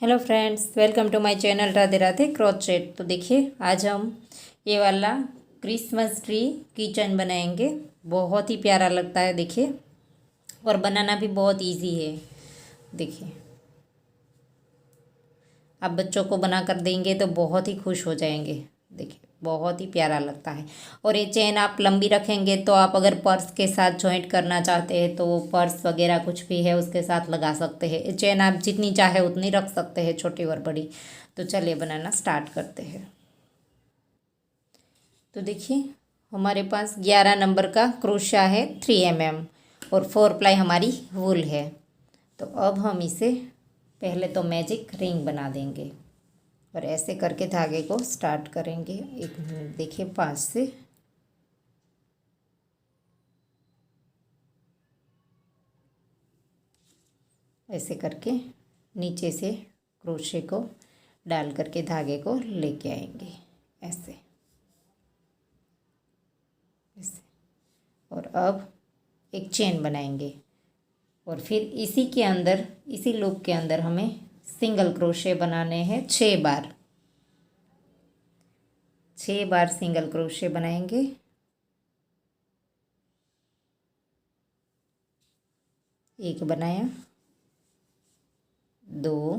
Hello friends, welcome to my channel Radhe Radhe crochet. तो देखिए, आज हम ये वाला क्रिसमस ट्री किचन बनाएंगे। बहुत ही प्यारा लगता है, देखिए, और बनाना भी बहुत इजी है। देखिए, आप बच्चों को बना कर देंगे तो बहुत ही खुश हो जाएंगे। देखिए, बहुत ही प्यारा लगता है। और ये चेन आप लंबी रखेंगे तो आप अगर पर्स के साथ जॉइंट करना चाहते हैं तो वो पर्स वगैरह कुछ भी है उसके साथ लगा सकते हैं। ये चेन आप जितनी चाहे उतनी रख सकते हैं, छोटी और बड़ी। तो चलिए बनाना स्टार्ट करते हैं। तो देखिए, हमारे पास 11 नंबर का क्रोशा है 3 mm, और 4 प्लाई हमारी वूल है। तो अब हम इसे पहले तो मैजिक रिंग बना देंगे और ऐसे करके धागे को स्टार्ट करेंगे। एक देखिए, 5 से ऐसे करके नीचे से क्रोशे को डाल करके धागे को लेके आएंगे, ऐसे ऐसे। और अब एक चेन बनाएंगे और फिर इसी के अंदर, इसी लूप के अंदर हमें सिंगल क्रोशे बनाने हैं 6 बार। 6 बार सिंगल क्रोशे बनाएंगे। एक बनाया, 2,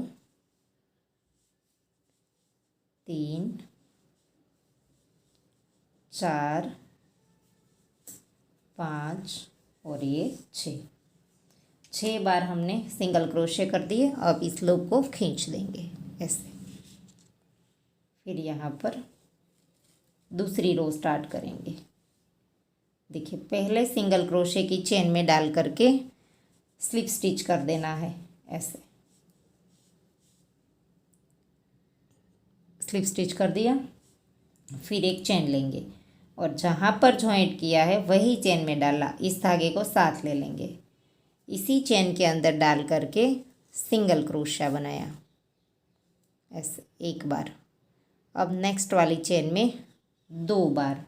3, 4, 5 और ये 6 बार हमने सिंगल क्रोशे कर दिए। अब इस लूप को खींच देंगे ऐसे। फिर यहाँ पर दूसरी रो स्टार्ट करेंगे। देखिए, पहले सिंगल क्रोशे की चेन में डाल करके स्लिप स्टिच कर देना है, ऐसे स्लिप स्टिच कर दिया। फिर एक चेन लेंगे और जहाँ पर जॉइंट किया है वही चेन में डाला, इस धागे को साथ ले लेंगे। इसी चेन के अंदर डाल करके सिंगल क्रोशा बनाया, ऐसे 1 बार। अब नेक्स्ट वाली चेन में 2 बार,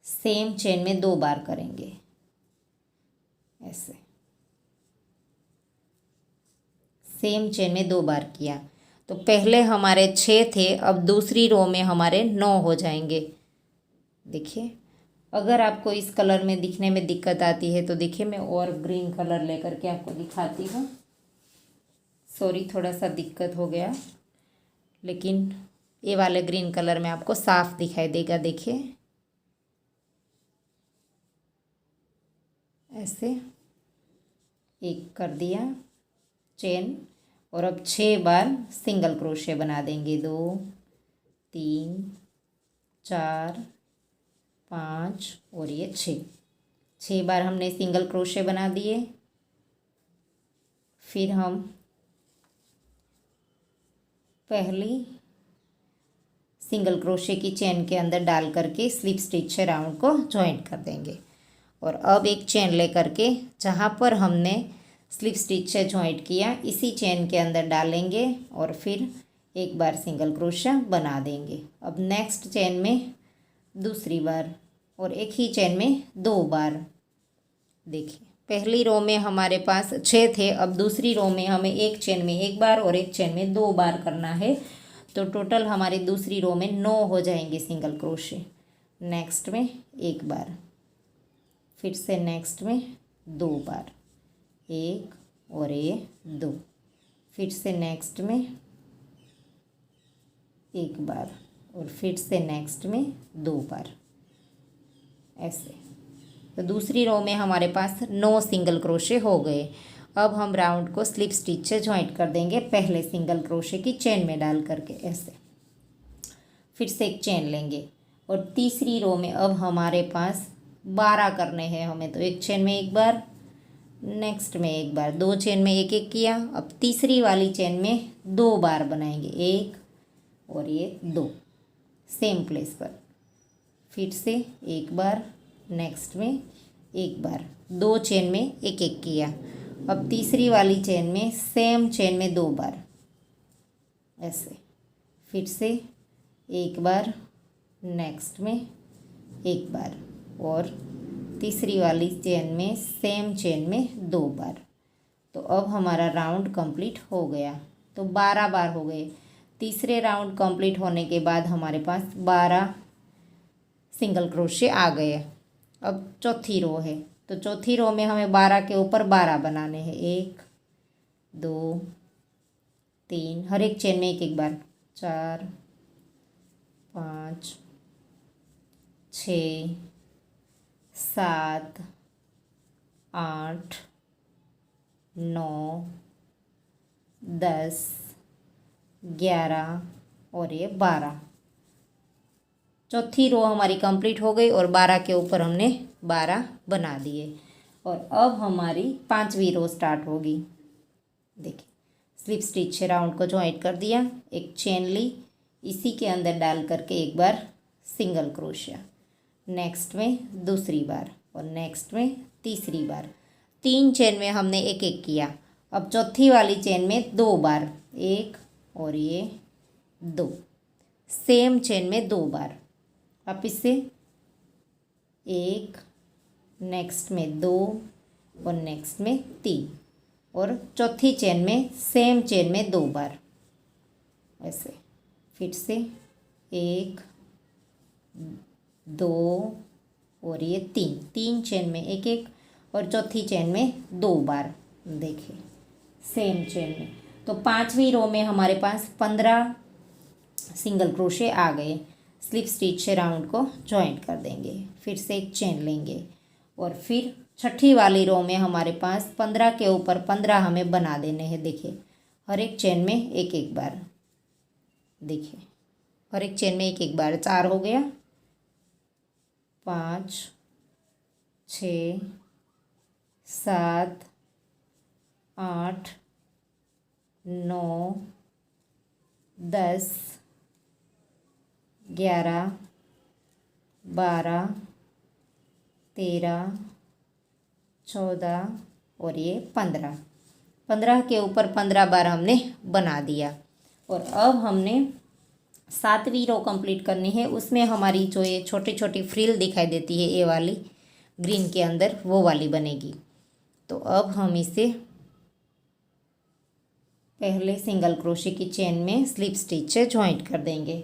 सेम चेन में 2 बार करेंगे, ऐसे सेम चेन में 2 बार किया। तो पहले हमारे 6 थे, अब दूसरी रो में हमारे 9 हो जाएंगे। देखिए, अगर आपको इस कलर में दिखने में दिक्कत आती है तो देखिए, मैं और ग्रीन कलर लेकर के आपको दिखाती हूँ। सॉरी, थोड़ा सा दिक्कत हो गया, लेकिन ये वाले ग्रीन कलर में आपको साफ दिखाई देगा। देखिए, ऐसे एक कर दिया चेन और अब 6 बार सिंगल क्रोशे बना देंगे। 2, 3, 4, 5 और ये 6 बार हमने सिंगल क्रोशे बना दिए। फिर हम पहली सिंगल क्रोशे की चेन के अंदर डाल करके स्लिप स्टिच से राउंड को जॉइंट कर देंगे। और अब एक चेन ले करके जहाँ पर हमने स्लिप स्टिच से जॉइंट किया, इसी चेन के अंदर डालेंगे और फिर 1 बार सिंगल क्रोशा बना देंगे। अब नेक्स्ट चेन में दूसरी बार और एक ही चेन में 2 बार। देखिए, पहली रो में हमारे पास 6 थे, अब दूसरी रो में हमें एक चेन में 1 बार और एक चेन में 2 बार करना है। तो टोटल हमारी दूसरी रो में 9 हो जाएंगे सिंगल क्रोशे। नेक्स्ट में 1 बार, फिर से नेक्स्ट में 2 बार, 1 और ये 2, फिर से नेक्स्ट में 1 बार और फिर से नेक्स्ट में 2 बार, ऐसे। तो दूसरी रो में हमारे पास 9 सिंगल क्रोशे हो गए। अब हम राउंड को स्लिप स्टिच से जॉइंट कर देंगे, पहले सिंगल क्रोशे की चेन में डाल करके, ऐसे। फिर से एक चेन लेंगे और तीसरी रो में अब हमारे पास 12 करने हैं हमें। तो एक चेन में 1 बार, नेक्स्ट में 1 बार, 2 चेन में 1 किया। अब तीसरी वाली चेन में 2 बार बनाएंगे, 1 और ये 2, सेम प्लेस पर। फिर से 1 बार, नेक्स्ट में 1 बार, 2 चेन में 1 किया। अब तीसरी वाली चेन में सेम चेन में 2 बार, ऐसे। फिर से 1 बार, नेक्स्ट में 1 बार और तीसरी वाली चेन में सेम चेन में 2 बार। तो अब हमारा राउंड कंप्लीट हो गया। तो 12 बार हो गए। तीसरे राउंड कंप्लीट होने के बाद हमारे पास 12 सिंगल क्रोशे आ गए। अब चौथी रो है, तो चौथी रो में हमें 12 के ऊपर 12 बनाने हैं। 1 2 3, हर एक चेन में एक एक बार। 4 5 6 7 8 9 10 11 और ये 12। चौथी रो हमारी कंप्लीट हो गई और 12 के ऊपर हमने 12 बना दिए। और अब हमारी 5वीं रो स्टार्ट होगी। देखिए, स्लिप स्टिच से राउंड को ज्वाइंट कर दिया, एक चेन ली, इसी के अंदर डाल करके एक बार सिंगल क्रोशिया, नेक्स्ट में दूसरी बार और नेक्स्ट में तीसरी बार। 3 चेन में हमने एक एक किया। अब चौथी वाली चेन में 2 बार, 1 और ये 2, सेम चेन में 2 बार। वापिस से 1, नेक्स्ट में 2 और नेक्स्ट में 3 और चौथी चेन में सेम चेन में 2 बार। ऐसे फिर से 1 2 और ये 3 चेन में एक एक और चौथी चेन में 2 बार। देखिए, सेम चेन में। तो 5वीं रो में हमारे पास 15 सिंगल क्रोशे आ गए। स्लिप स्टिच से राउंड को जॉइंट कर देंगे, फिर से एक चेन लेंगे और फिर छठी वाली रो में हमारे पास 15 के ऊपर 15 हमें बना देने हैं। देखिए, हर एक चेन में एक एक बार। देखिए, हर एक चेन में एक एक बार। 4 हो गया, 5 6 7 8 9 10 11 12 13 14 और ये 15 के ऊपर 15 बार हमने बना दिया। और अब हमने 7वीं रो कंप्लीट करनी है। उसमें हमारी जो ये छोटी छोटी फ्रिल दिखाई देती है, ये वाली ग्रीन के अंदर, वो वाली बनेगी। तो अब हम इसे पहले सिंगल क्रोशे की चेन में स्लिप स्टिच से ज्वाइंट कर देंगे।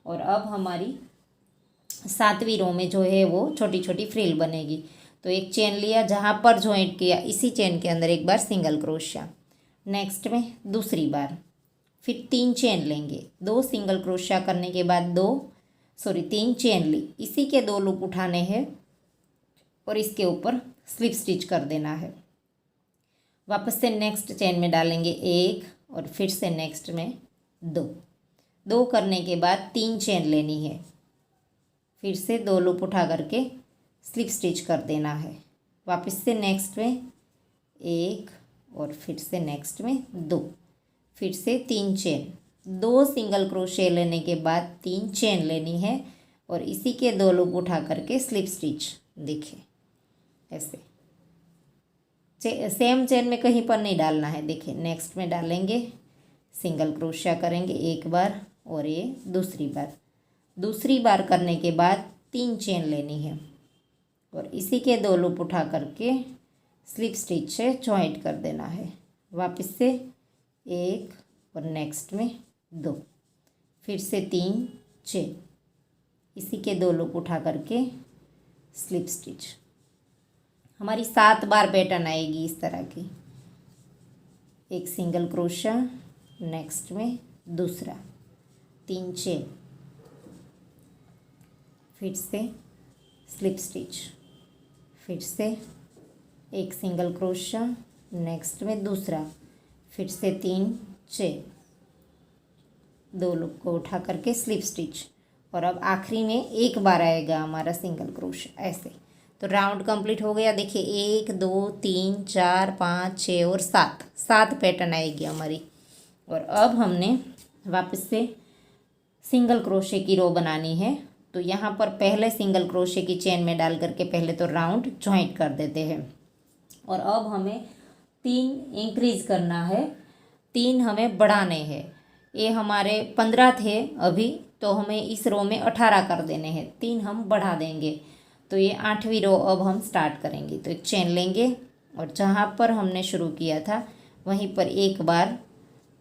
और अब हमारी 7वीं रो में जो है वो छोटी छोटी फ्रिल बनेगी। तो एक चेन लिया, जहाँ पर ज्वाइंट किया इसी चेन के अंदर एक बार सिंगल क्रोशिया, नेक्स्ट में दूसरी बार, फिर 3 चेन लेंगे। 2 सिंगल क्रोशिया करने के बाद 3 चेन ली, इसी के 2 लूप उठाने हैं और इसके ऊपर स्लिप स्टिच कर देना है। वापस से नेक्स्ट चेन में डालेंगे 1 और फिर से नेक्स्ट में 2 करने के बाद 3 चेन लेनी है, फिर से 2 लूप उठा करके स्लिप स्टिच कर देना है। वापस से नेक्स्ट में 1 और फिर से नेक्स्ट में 2, फिर से 3 चेन, 2 सिंगल क्रोशे लेने के बाद 3 चेन लेनी है और इसी के 2 लूप उठा करके स्लिप स्टिच। देखिए, ऐसे सेम चेन में कहीं पर नहीं डालना है। देखिए, नेक्स्ट में डालेंगे, सिंगल क्रोशिया करेंगे एक बार और ये दूसरी बार करने के बाद 3 चेन लेनी है और इसी के 2 लूप उठा करके स्लिप स्टिच से ज्वाइंट कर देना है। वापस से 1 और नेक्स्ट में 2, फिर से 3 चेन, इसी के 2 लूप उठा करके स्लिप स्टिच। हमारी 7 बार पैटर्न आएगी इस तरह की। एक सिंगल क्रोशिया, नेक्स्ट में दूसरा, 3 चेन, फिर से स्लिप स्टिच, फिर से एक सिंगल क्रोशिया, नेक्स्ट में दूसरा, फिर से 3 चेन, 2 लूप को उठा करके स्लिप स्टिच और अब आखिरी में एक बार आएगा हमारा सिंगल क्रोशिया। ऐसे तो राउंड कंप्लीट हो गया। देखिए, 1 2 3 4 5 6 और 7 पैटर्न आएगी हमारी। और अब हमने वापस से सिंगल क्रोशे की रो बनानी है। तो यहाँ पर पहले सिंगल क्रोशे की चेन में डाल करके पहले तो राउंड ज्वाइंट कर देते हैं। और अब हमें 3 इंक्रीज करना है, 3 हमें बढ़ाने हैं। ये हमारे 15 थे अभी, तो हमें इस रो में 18 कर देने हैं, 3 हम बढ़ा देंगे। तो ये 8वीं रो अब हम स्टार्ट करेंगे। तो एक चेन लेंगे और जहाँ पर हमने शुरू किया था वहीं पर एक बार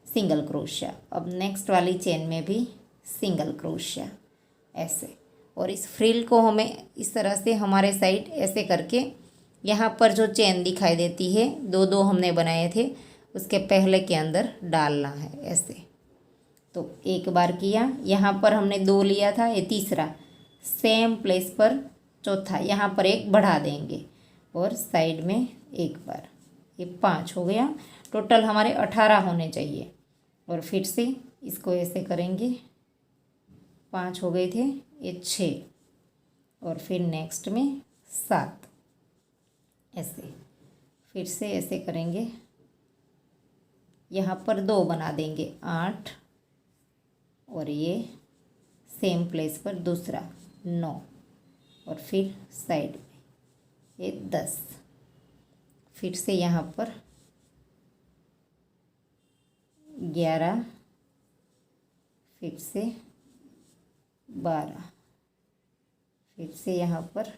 सिंगल क्रोशिया। अब नेक्स्ट वाली चेन में भी सिंगल क्रोशिया ऐसे। और इस फ्रिल को हमें इस तरह से हमारे साइड ऐसे करके यहाँ पर जो चेन दिखाई देती है दो दो हमने बनाए थे उसके पहले के अंदर डालना है ऐसे। तो एक बार किया, यहाँ पर हमने 2 लिया था, ये तीसरा सेम प्लेस पर चौथा, यहाँ पर एक बढ़ा देंगे और साइड में एक बार, ये 5 हो गया। टोटल हमारे 18 होने चाहिए। और फिर से इसको ऐसे करेंगे, 5 हो गए थे, ये 6 और फिर नेक्स्ट में 7 ऐसे। फिर से ऐसे करेंगे, यहाँ पर 2 बना देंगे 8 और ये सेम प्लेस पर दूसरा 9 और फिर साइड में ये 10। फिर से यहाँ पर 11, फिर से 12, फिर से यहाँ पर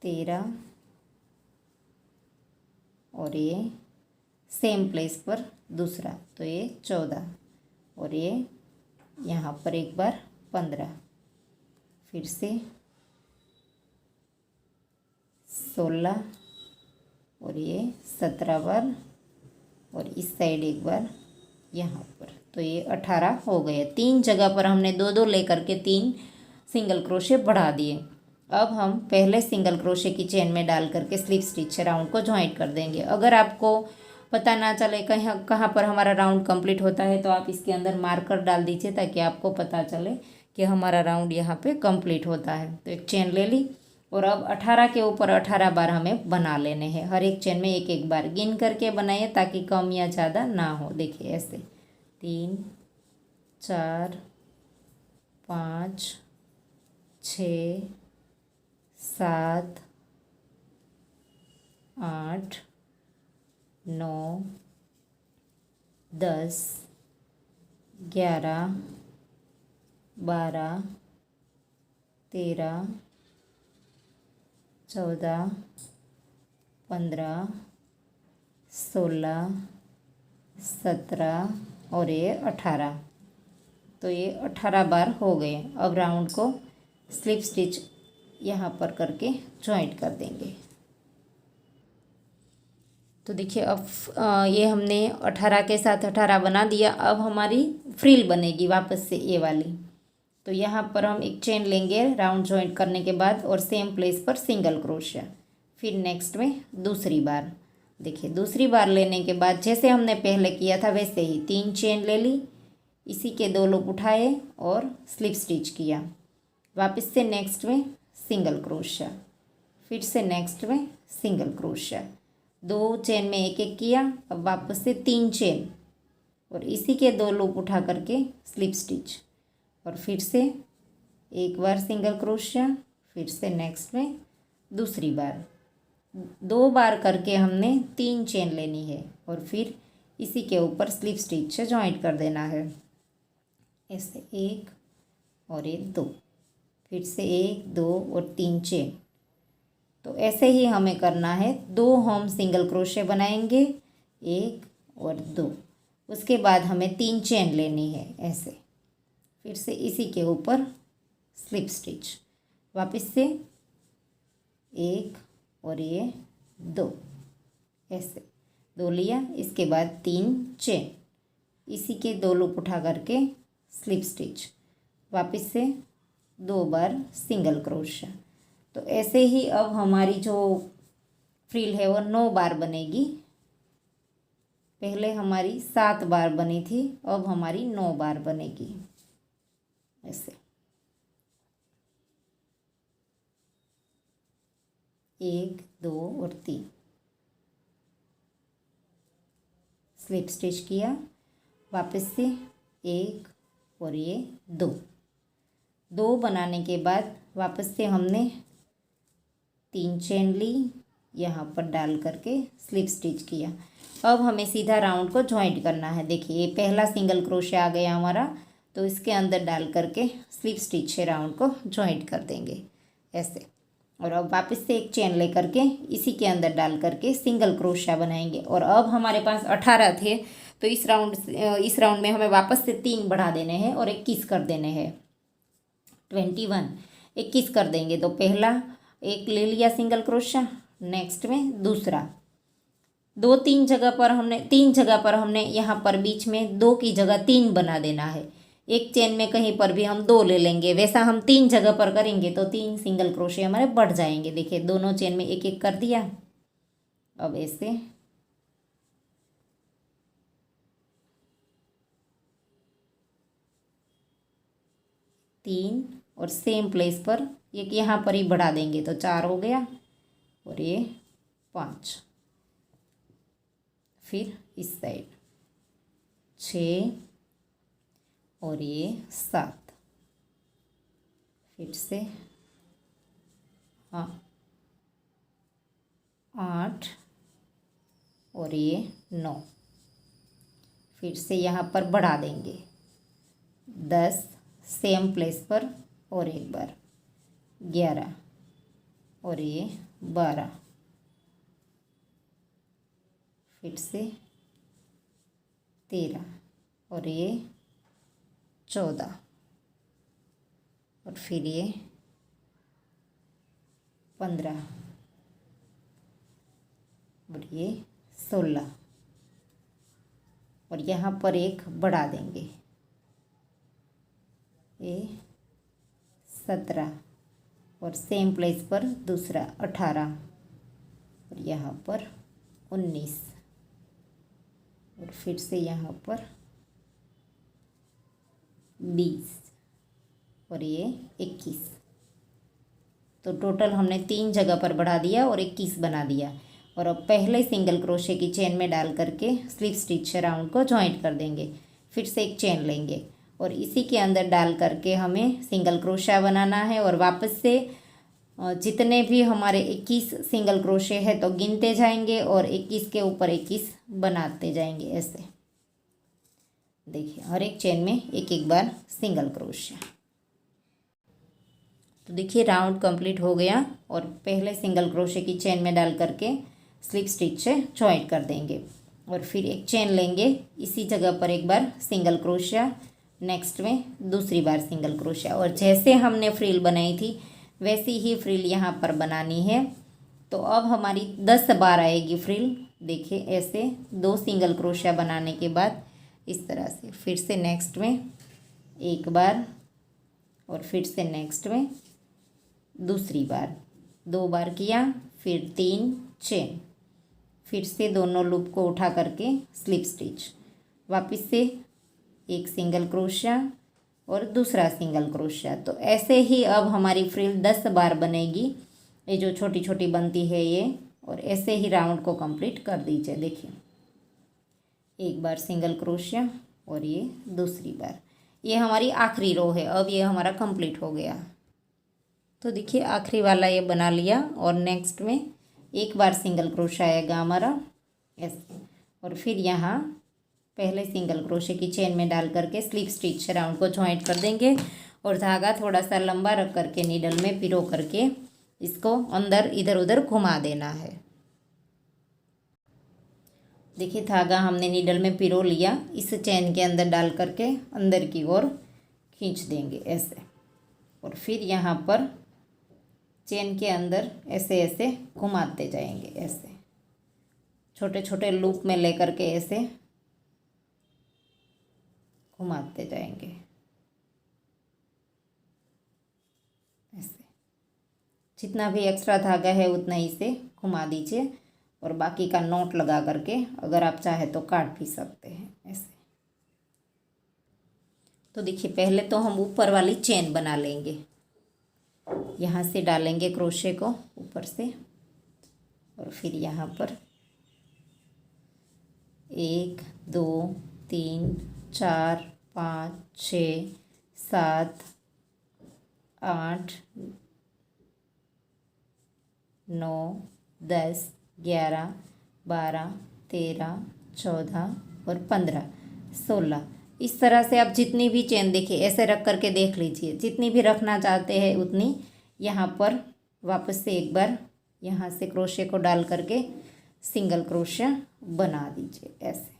13 और ये सेम प्लेस पर दूसरा, तो ये 14 और ये यहाँ पर एक बार 15, फिर से 16 और ये 17 बार और इस साइड एक बार यहाँ पर, तो ये 18 हो गए। 3 जगह पर हमने 2-2 लेकर के 3 सिंगल क्रोशे बढ़ा दिए। अब हम पहले सिंगल क्रोशे की चेन में डाल करके स्लिप स्टिच से राउंड को ज्वाइंट कर देंगे। अगर आपको पता ना चले कहाँ पर हमारा राउंड कंप्लीट होता है तो आप इसके अंदर मार्कर डाल दीजिए ताकि आपको पता चले कि हमारा राउंड यहाँ पे कंप्लीट होता है। तो एक चेन ले ली और अब 18 के ऊपर 18 बार हमें बना लेने हैं। हर एक चेन में एक एक बार गिन करके बनाइए ताकि कम या ज़्यादा ना हो। देखिए ऐसे 3 4 5 6 7 8 9 10 11 12 13 14 15 16 17 और ये 18। तो ये 18 बार हो गए। अब राउंड को स्लिप स्टिच यहाँ पर करके जॉइंट कर देंगे। तो देखिए अब ये हमने 18 के साथ 18 बना दिया। अब हमारी फ्रिल बनेगी वापस से ये वाली। तो यहाँ पर हम एक चेन लेंगे राउंड जॉइंट करने के बाद और सेम प्लेस पर सिंगल क्रोशिया। फिर नेक्स्ट में दूसरी बार, देखिए दूसरी बार लेने के बाद जैसे हमने पहले किया था वैसे ही 3 चेन ले ली, इसी के 2 लूप उठाए और स्लिप स्टिच किया। वापस से नेक्स्ट में सिंगल क्रोशिया, फिर से नेक्स्ट में सिंगल क्रोशिया, 2 चेन में एक एक किया। अब वापस से 3 चेन और इसी के 2 लूप उठा करके स्लिप स्टिच और फिर से एक बार सिंगल क्रोशिया, फिर से नेक्स्ट में दूसरी बार, 2 बार करके हमने 3 चेन लेनी है और फिर इसी के ऊपर स्लिप स्टिच से जॉइंट कर देना है। ऐसे 1 और 2, फिर से 1 2 और 3 चेन। तो ऐसे ही हमें करना है। 2 हम सिंगल क्रोशे बनाएंगे, 1 और 2, उसके बाद हमें 3 चेन लेनी है ऐसे। फिर से इसी के ऊपर स्लिप स्टिच, वापस से 1 और ये 2 ऐसे 2 लिया, इसके बाद 3 चेन, इसी के 2 लूप उठा करके स्लिप स्टिच, वापस से 2 बार सिंगल क्रोशिया। तो ऐसे ही अब हमारी जो फ्रिल है वो 9 बार बनेगी। पहले हमारी 7 बार बनी थी, अब हमारी 9 बार बनेगी ऐसे। 1 2 और 3 स्लिप स्टिच किया, वापस से 1 और ये 2 बनाने के बाद वापस से हमने 3 चेन ली, यहाँ पर डाल करके स्लिप स्टिच किया। अब हमें सीधा राउंड को ज्वाइंट करना है। देखिए ये पहला सिंगल क्रोशिया आ गया हमारा, तो इसके अंदर डाल करके स्लिप स्टिच से राउंड को ज्वाइंट कर देंगे ऐसे। और अब वापस से एक चेन लेकर के इसी के अंदर डाल करके सिंगल क्रोशिया बनाएंगे। और अब हमारे पास 18 थे, तो इस राउंड में हमें वापस से 3 बढ़ा देने हैं और 21 कर देने हैं। 21 21 कर देंगे तो पहला एक ले लिया सिंगल क्रोशिया, नेक्स्ट में दूसरा, 3 जगह पर हमने यहाँ पर बीच में 2 की जगह 3 बना देना है। एक चेन में कहीं पर भी हम 2 ले लेंगे, वैसा हम 3 जगह पर करेंगे तो 3 सिंगल क्रोशिया हमारे बढ़ जाएंगे। देखिए दोनों चेन में एक एक कर दिया। अब ऐसे 3 और सेम प्लेस पर एक यहाँ पर ही बढ़ा देंगे तो 4 हो गया, और ये 5, फिर इस साइड 6 और ये 7, फिर से 8 और ये 9, फिर से यहाँ पर बढ़ा देंगे 10 सेम प्लेस पर, और एक बार 11 और ये 12, फिर से 13 और ये 14, और फिर ये 15 और ये 16, और यहाँ पर एक बढ़ा देंगे, ये 17, और सेम प्लेस पर दूसरा 18, और यहाँ पर 19, और फिर से यहाँ पर 20 और ये 21। तो टोटल हमने 3 जगह पर बढ़ा दिया और 21 बना दिया। और अब पहले सिंगल क्रोशे की चेन में डाल करके स्लिप स्टिच राउंड को जॉइंट कर देंगे। फिर से एक चेन लेंगे और इसी के अंदर डाल करके हमें सिंगल क्रोशा बनाना है। और वापस से जितने भी हमारे 21 सिंगल क्रोशे है तो गिनते जाएंगे और 21 के ऊपर 21 बनाते जाएंगे। ऐसे देखिए हर एक चेन में एक एक बार सिंगल क्रोशिया। तो देखिए राउंड कंप्लीट हो गया और पहले सिंगल क्रोशे की चेन में डाल करके स्लिप स्टिच से जॉइंट कर देंगे और फिर एक चेन लेंगे, इसी जगह पर एक बार सिंगल क्रोशिया, नेक्स्ट में दूसरी बार सिंगल क्रोशिया। और जैसे हमने फ्रिल बनाई थी वैसी ही फ्रिल यहाँ पर बनानी है। तो अब हमारी 10 बार आएगी फ्रिल। देखिए ऐसे 2 सिंगल क्रोशिया बनाने के बाद इस तरह से फिर से नेक्स्ट में एक बार और फिर से नेक्स्ट में दूसरी बार 2 बार किया, फिर 3 चेन, फिर से दोनों लूप को उठा करके स्लिप स्टिच, वापस से एक सिंगल क्रोशिया और दूसरा सिंगल क्रोशिया। तो ऐसे ही अब हमारी फ्रिल 10 बार बनेगी, ये जो छोटी छोटी बनती है ये। और ऐसे ही राउंड को कंप्लीट कर दीजिए। देखिए एक बार सिंगल क्रोशिया और ये दूसरी बार, ये हमारी आखिरी रो है। अब ये हमारा कंप्लीट हो गया। तो देखिए आखिरी वाला ये बना लिया और नेक्स्ट में एक बार सिंगल क्रोशिया आएगा हमारा ऐसे। और फिर यहाँ पहले सिंगल क्रोशिया की चेन में डाल करके स्लिप स्टिच राउंड को जॉइंट कर देंगे और धागा थोड़ा सा लंबा रख करके नीडल में पिरो करके इसको अंदर इधर उधर घुमा देना है। देखिए धागा हमने नीडल में पिरो लिया, इस चेन के अंदर डाल करके अंदर की ओर खींच देंगे ऐसे। और फिर यहाँ पर चेन के अंदर ऐसे ऐसे घुमाते जाएंगे, ऐसे छोटे छोटे लूप में लेकर के ऐसे घुमाते जाएंगे ऐसे। जितना भी एक्स्ट्रा धागा है उतना ही से घुमा दीजिए और बाकी का नॉट लगा करके अगर आप चाहे तो काट भी सकते हैं ऐसे। तो देखिए पहले तो हम ऊपर वाली चेन बना लेंगे, यहाँ से डालेंगे क्रोशे को ऊपर से और फिर यहाँ पर 1 2 3 4 5 6 7 8 9 10 11 12 13 14 और 15 16। इस तरह से आप जितनी भी चेन देखिए ऐसे रख करके देख लीजिए, जितनी भी रखना चाहते हैं उतनी यहाँ पर वापस से एक बार यहाँ से क्रोशे को डाल करके सिंगल क्रोशिया बना दीजिए ऐसे।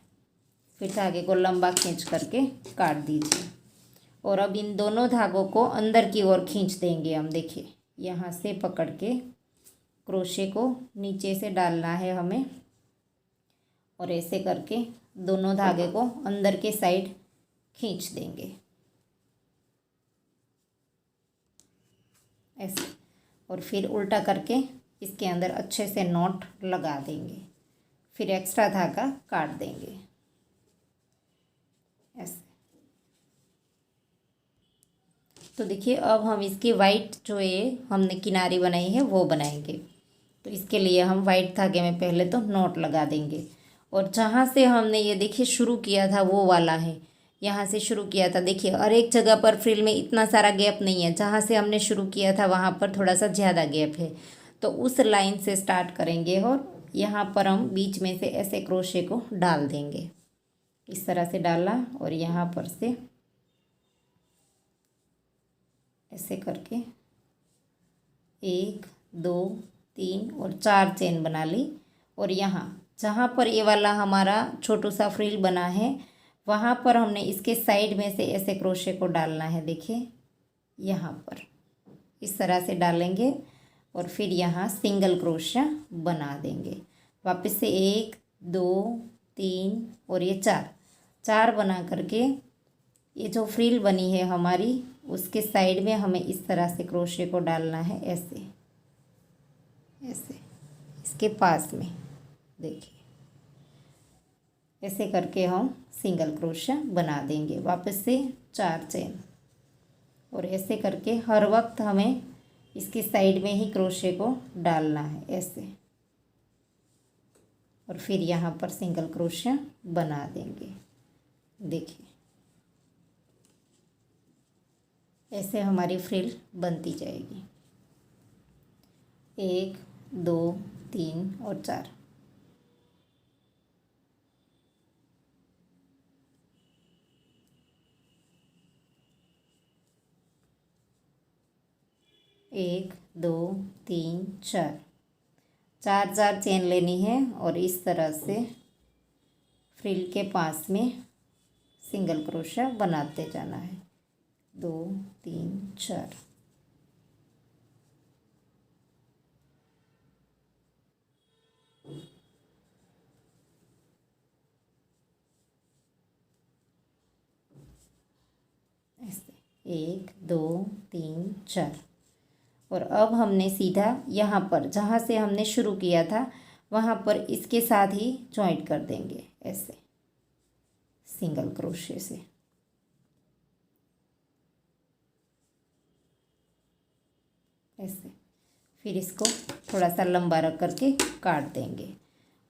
फिर धागे को लंबा खींच करके काट दीजिए और अब इन दोनों धागों को अंदर की ओर खींच देंगे हम। देखिए यहाँ से पकड़ के क्रोशे को नीचे से डालना है हमें और ऐसे करके दोनों धागे को अंदर के साइड खींच देंगे ऐसे। और फिर उल्टा करके इसके अंदर अच्छे से नॉट लगा देंगे, फिर एक्स्ट्रा धागा काट देंगे ऐसे। तो देखिए अब हम इसकी वाइट जो ये हमने किनारी बनाई है वो बनाएंगे। तो इसके लिए हम वाइट धागे में पहले तो नॉट लगा देंगे और जहाँ से हमने ये देखिए शुरू किया था वो वाला है, यहाँ से शुरू किया था। देखिए और एक जगह पर फ्रिल में इतना सारा गैप नहीं है, जहाँ से हमने शुरू किया था वहाँ पर थोड़ा सा ज़्यादा गैप है। तो उस लाइन से स्टार्ट करेंगे और यहाँ पर हम बीच में से ऐसे क्रोशे को डाल देंगे। इस तरह से डाला और यहाँ पर से ऐसे करके 1 2 3 और 4 चेन बना ली। और यहाँ जहाँ पर ये वाला हमारा छोटू सा फ्रिल बना है वहाँ पर हमने इसके साइड में से ऐसे क्रोशे को डालना है। देखिए यहाँ पर इस तरह से डालेंगे और फिर यहाँ सिंगल क्रोशिया बना देंगे। वापस से 1 2 3 और ये 4 बना करके ये जो फ्रिल बनी है हमारी उसके साइड में हमें इस तरह से क्रोशे को डालना है ऐसे ऐसे इसके पास में। देखिए ऐसे करके हम सिंगल क्रोशिया बना देंगे। वापस से 4 चेन और ऐसे करके हर वक्त हमें इसके साइड में ही क्रोशे को डालना है ऐसे और फिर यहाँ पर सिंगल क्रोशिया बना देंगे। देखिए ऐसे हमारी फ्रिल बनती जाएगी। 1 2 3 और 4। एक 2 3 4 4 चेन लेनी है और इस तरह से फ्रिल के पास में सिंगल क्रोशिया बनाते जाना है। 2 3 4 ऐसे 1 2 3 4। और अब हमने सीधा यहाँ पर जहाँ से हमने शुरू किया था वहाँ पर इसके साथ ही जॉइंट कर देंगे ऐसे सिंगल क्रोशे से ऐसे। फिर इसको थोड़ा सा लंबा रख करके काट देंगे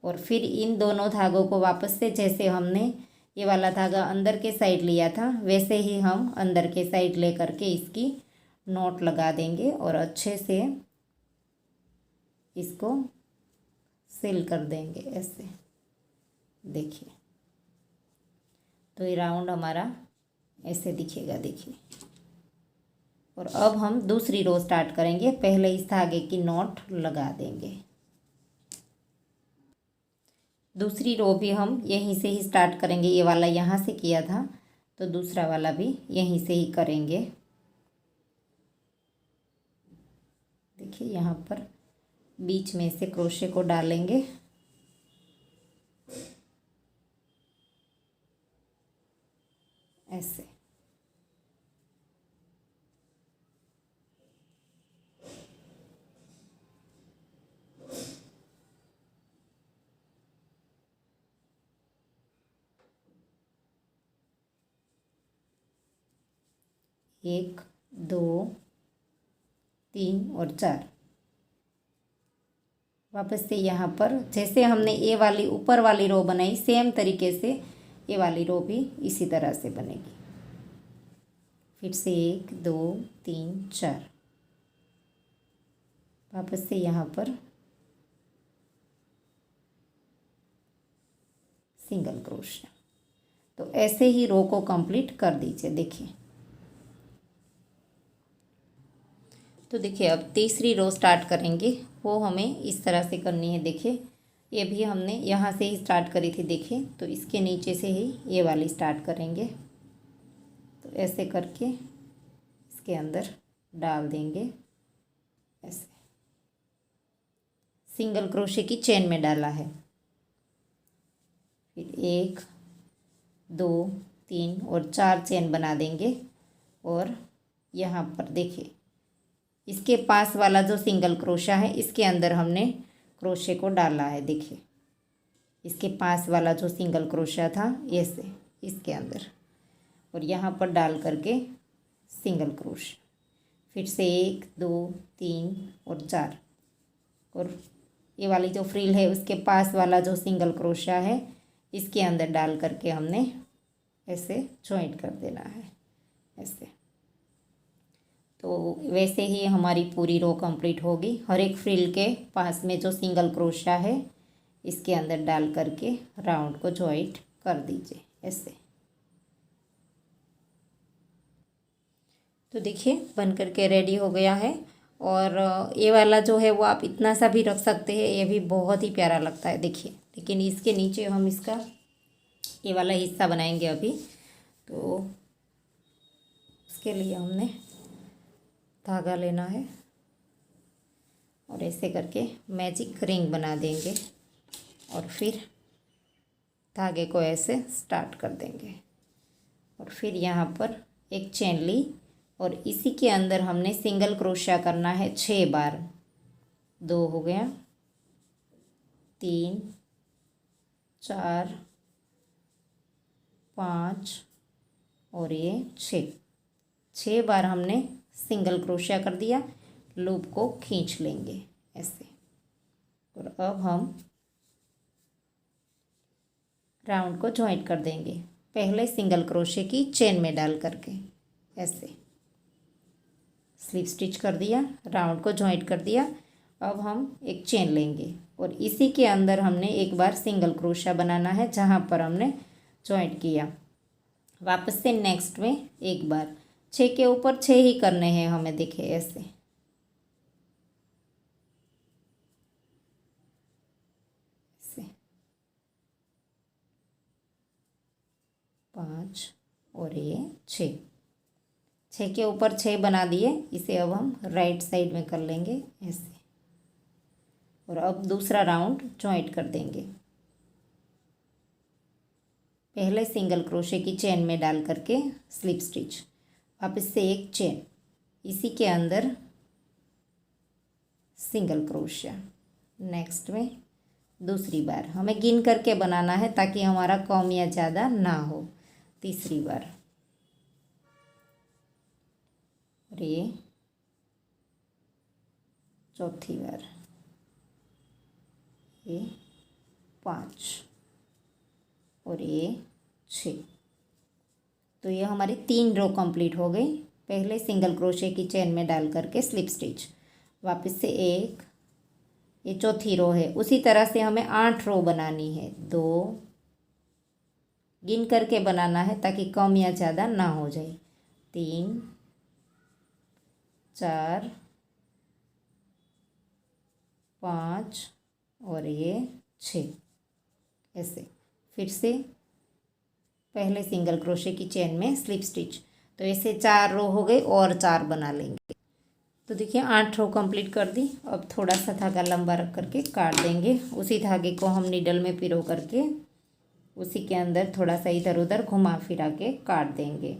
और फिर इन दोनों धागों को वापस से जैसे हमने ये वाला धागा अंदर के साइड लिया था वैसे ही हम अंदर के साइड ले करके इसकी नॉट लगा देंगे और अच्छे से इसको सिल कर देंगे ऐसे। देखिए तो ये राउंड हमारा ऐसे दिखेगा। देखिए और अब हम दूसरी रो स्टार्ट करेंगे। पहले इस धागे की नॉट लगा देंगे। दूसरी रो भी हम यहीं से ही स्टार्ट करेंगे। ये वाला यहाँ से किया था तो दूसरा वाला भी यहीं से ही करेंगे। देखिए यहाँ पर बीच में से क्रोशे को डालेंगे ऐसे। एक 2 3 और 4। वापस से यहाँ पर जैसे हमने ये वाली ऊपर वाली रो बनाई सेम तरीके से ये वाली रो भी इसी तरह से बनेगी। फिर से 1 2 3 4। वापस से यहाँ पर सिंगल क्रोशिया। तो ऐसे ही रो को कंप्लीट कर दीजिए। देखिए तो देखिए अब तीसरी रो स्टार्ट करेंगे, वो हमें इस तरह से करनी है। देखिए ये भी हमने यहाँ से ही स्टार्ट करी थी, देखिए तो इसके नीचे से ही ये वाली स्टार्ट करेंगे। तो ऐसे करके इसके अंदर डाल देंगे, ऐसे सिंगल क्रोशे की चेन में डाला है। फिर 1 2 3 और 4 चेन बना देंगे। और यहाँ पर देखिए इसके पास वाला जो सिंगल क्रोशा है इसके अंदर हमने क्रोशे को डाला है। देखिए इसके पास वाला जो सिंगल क्रोशा था ऐसे इसके अंदर, और यहाँ पर डाल करके सिंगल क्रोशा, फिर से 1 2 3 और 4, और ये वाली जो फ्रिल है उसके पास वाला जो सिंगल क्रोशा है इसके अंदर डाल करके हमने ऐसे जॉइंट कर देना है ऐसे। तो वैसे ही हमारी पूरी रो कंप्लीट होगी। हर एक फ्रिल के पास में जो सिंगल क्रोशा है इसके अंदर डाल करके राउंड को जॉइंट कर दीजिए ऐसे। तो देखिए बन करके रेडी हो गया है। और ये वाला जो है वो आप इतना सा भी रख सकते हैं, ये भी बहुत ही प्यारा लगता है। देखिए लेकिन इसके नीचे हम इसका ये वाला हिस्सा बनाएंगे अभी, तो उसके लिए हमने धागा लेना है और ऐसे करके मैजिक रिंग बना देंगे और फिर धागे को ऐसे स्टार्ट कर देंगे। और फिर यहाँ पर एक चेन ली और इसी के अंदर हमने सिंगल क्रोशिया करना है 6 बार। 2 हो गया, 3 4 5 और ये 6 बार हमने सिंगल क्रोशिया कर दिया। लूप को खींच लेंगे ऐसे, और अब हम राउंड को जॉइंट कर देंगे पहले सिंगल क्रोशिया की चेन में डाल करके ऐसे। स्लिप स्टिच कर दिया, राउंड को जॉइंट कर दिया। अब हम एक चेन लेंगे और इसी के अंदर हमने एक बार सिंगल क्रोशिया बनाना है जहाँ पर हमने जॉइंट किया। वापस से नेक्स्ट में एक बार 6 के ऊपर 6 ही करने हैं हमें। देखिए ऐसे 5 और ये 6 के ऊपर 6 बना दिए। इसे अब हम राइट साइड में कर लेंगे ऐसे, और अब दूसरा राउंड जॉइंट कर देंगे पहले सिंगल क्रोशे की चेन में डाल करके स्लिप स्टिच। वापस से एक चेन, इसी के अंदर सिंगल क्रोशिया। नेक्स्ट में दूसरी बार हमें गिन करके बनाना है ताकि हमारा कम या ज़्यादा ना हो। तीसरी बार और ये चौथी बार, ये 5 और ये 6। तो ये हमारी 3 रो कंप्लीट हो गई। पहले सिंगल क्रोशे की चेन में डाल करके स्लिप स्टिच, वापस से एक, ये चौथी रो है। उसी तरह से हमें 8 रो बनानी है। 2 गिन करके बनाना है ताकि कम या ज़्यादा ना हो जाए। 3 4 5 और ये 6 ऐसे। फिर से पहले सिंगल क्रोशे की चेन में स्लिप स्टिच। तो ऐसे 4 रो हो गई और 4 बना लेंगे। तो देखिए 8 रो कंप्लीट कर दी। अब थोड़ा सा धागा लंबा रख करके काट देंगे। उसी धागे को हम नीडल में पिरो करके उसी के अंदर थोड़ा सा इधर उधर घुमा फिरा के काट देंगे।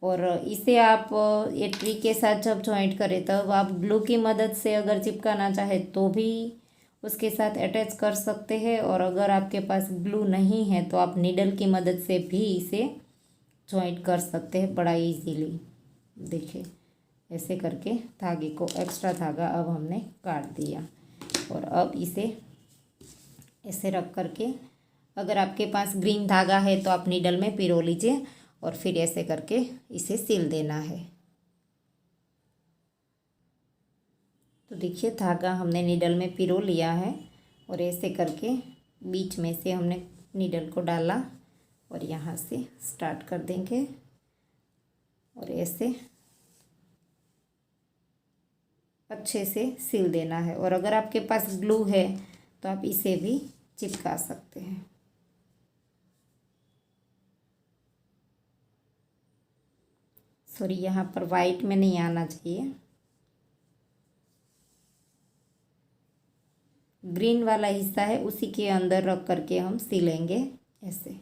और इसे आप ये ट्री के साथ जब जॉइंट करें तब आप ग्लू की मदद से अगर चिपकाना चाहे तो भी उसके साथ अटैच कर सकते हैं, और अगर आपके पास ग्लू नहीं है तो आप नीडल की मदद से भी इसे जॉइंट कर सकते हैं बड़ा इजीली। देखिए ऐसे करके धागे को, एक्स्ट्रा धागा अब हमने काट दिया। और अब इसे ऐसे रख करके, अगर आपके पास ग्रीन धागा है तो आप नीडल में पिरो लीजिए और फिर ऐसे करके इसे सिल देना है। तो देखिए धागा हमने नीडल में पिरो लिया है और ऐसे करके बीच में से हमने नीडल को डाला और यहाँ से स्टार्ट कर देंगे और ऐसे अच्छे से सिल देना है। और अगर आपके पास ग्लू है तो आप इसे भी चिपका सकते हैं। सॉरी, यहाँ पर वाइट में नहीं आना चाहिए, ग्रीन वाला हिस्सा है उसी के अंदर रख करके हम सिलेंगे ऐसे।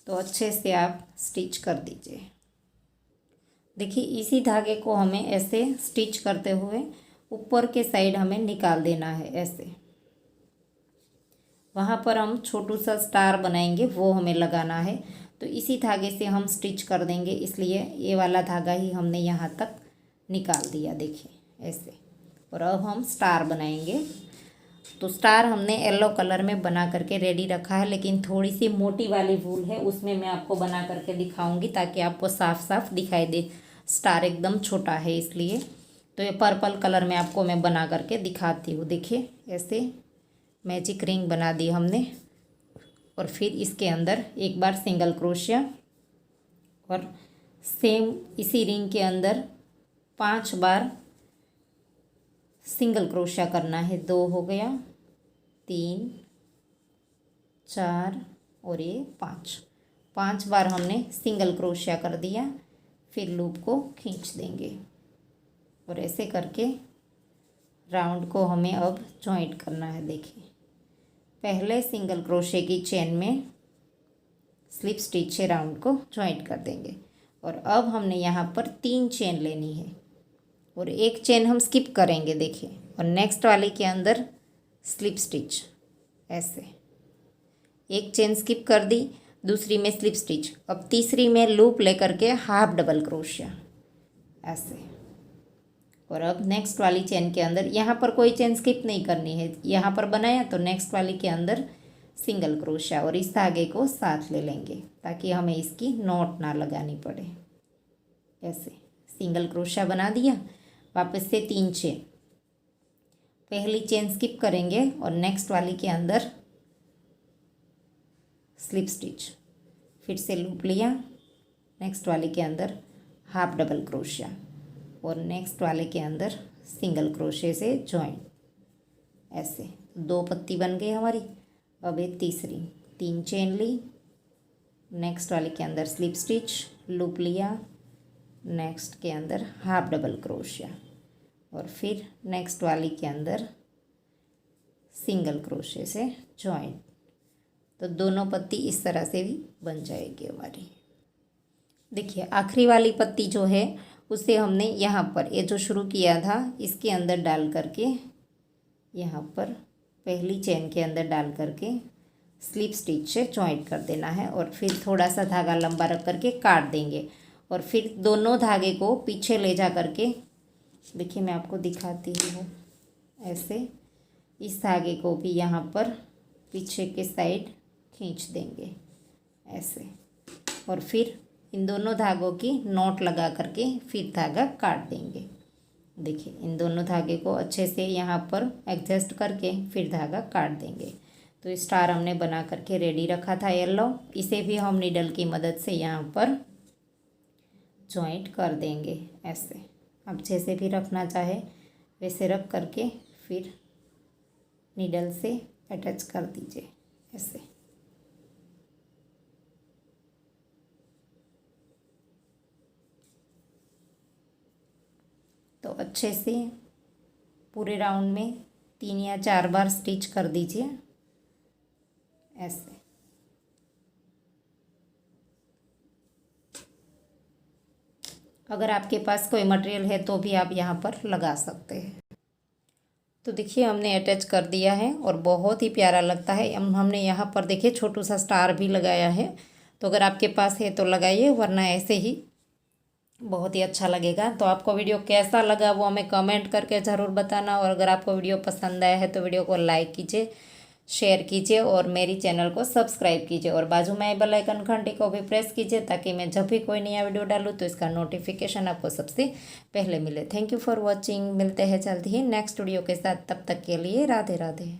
तो अच्छे से आप स्टिच कर दीजिए। देखिए इसी धागे को हमें ऐसे स्टिच करते हुए ऊपर के साइड हमें निकाल देना है ऐसे। वहाँ पर हम छोटू सा स्टार बनाएंगे, वो हमें लगाना है। तो इसी धागे से हम स्टिच कर देंगे, इसलिए ये वाला धागा ही हमने यहाँ तक निकाल दिया, देखिए ऐसे। और अब हम स्टार बनाएंगे। तो स्टार हमने येलो कलर में बना करके रेडी रखा है, लेकिन थोड़ी सी मोटी वाली वूल है, उसमें मैं आपको बना करके दिखाऊंगी ताकि आपको साफ साफ दिखाई दे। स्टार एकदम छोटा है इसलिए। तो ये पर्पल कलर में आपको मैं बना करके दिखाती हूँ। देखिए ऐसे मैजिक रिंग बना दी हमने। और फिर इसके अंदर एक बार सिंगल क्रोशिया और सेम इसी रिंग के अंदर 5 बार सिंगल क्रोशिया करना है। 2 हो गया, 3, 4 और ये 5 बार हमने सिंगल क्रोशिया कर दिया। फिर लूप को खींच देंगे और ऐसे करके राउंड को हमें अब जॉइंट करना है। देखिए पहले सिंगल क्रोशे की चेन में स्लिप स्टिच से राउंड को जॉइंट कर देंगे। और अब हमने यहाँ पर 3 चेन लेनी है और एक चेन हम स्किप करेंगे, देखिए। और नेक्स्ट वाले के अंदर स्लिप स्टिच ऐसे, एक चेन स्किप कर दी, दूसरी में स्लिप स्टिच। अब तीसरी में लूप लेकर के हाफ डबल क्रोशिया ऐसे। और अब नेक्स्ट वाली चेन के अंदर यहाँ पर कोई चेन स्किप नहीं करनी है, यहाँ पर बनाया तो नेक्स्ट वाली के अंदर सिंगल क्रोशिया और इस धागे को साथ ले लेंगे ताकि हमें इसकी नॉट ना लगानी पड़े। ऐसे सिंगल क्रोशिया बना दिया, वापस से 3 चेन, पहली चेन स्किप करेंगे और नेक्स्ट वाली के अंदर स्लिप स्टिच, फिर से लूप लिया, नेक्स्ट वाले के अंदर हाफ डबल क्रोशिया और नेक्स्ट वाले के अंदर सिंगल क्रोशे से जॉइंट ऐसे। 2 पत्ती बन गई हमारी। अब ये तीसरी 3 चेन ली, नेक्स्ट वाले के अंदर स्लिप स्टिच, लूप लिया, नेक्स्ट के अंदर हाफ डबल क्रोशिया और फिर नेक्स्ट वाली के अंदर सिंगल क्रोशे से जॉइंट। तो दोनों पत्ती इस तरह से भी बन जाएगी हमारी। देखिए आखिरी वाली पत्ती जो है उसे हमने यहाँ पर ये जो शुरू किया था इसके अंदर डाल करके, यहाँ पर पहली चेन के अंदर डाल करके स्लिप स्टिच से जॉइंट कर देना है। और फिर थोड़ा सा धागा लंबा रख करके काट देंगे और फिर दोनों धागे को पीछे ले जा करके, देखिए मैं आपको दिखाती हूँ ऐसे, इस धागे को भी यहाँ पर पीछे के साइड खींच देंगे ऐसे। और फिर इन दोनों धागों की नॉट लगा करके फिर धागा काट देंगे। देखिए इन दोनों धागे को अच्छे से यहाँ पर एडजस्ट करके फिर धागा काट देंगे। तो स्टार हमने बना करके रेडी रखा था येलो, इसे भी हम नीडल की मदद से यहाँ पर जॉइंट कर देंगे ऐसे। आप जैसे भी रखना चाहे वैसे रख करके फिर नीडल से अटैच कर दीजिए ऐसे। तो अच्छे से पूरे राउंड में 3 या 4 बार स्टिच कर दीजिए ऐसे। अगर आपके पास कोई मटेरियल है तो भी आप यहाँ पर लगा सकते हैं। तो देखिए हमने अटैच कर दिया है और बहुत ही प्यारा लगता है। हमने यहाँ पर देखिए छोटू सा स्टार भी लगाया है। तो अगर आपके पास है तो लगाइए, वरना ऐसे ही बहुत ही अच्छा लगेगा। तो आपको वीडियो कैसा लगा वो हमें कमेंट करके ज़रूर बताना। और अगर आपको वीडियो पसंद आया है तो वीडियो को लाइक कीजिए, शेयर कीजिए और मेरी चैनल को सब्सक्राइब कीजिए। और बाजू में बेल आइकन घंटी को भी प्रेस कीजिए ताकि मैं जब भी कोई नया वीडियो डालूँ तो इसका नोटिफिकेशन आपको सबसे पहले मिले। Thank you for watching. मिलते हैं जल्द ही नेक्स्ट वीडियो के साथ, तब तक के लिए राधे राधे।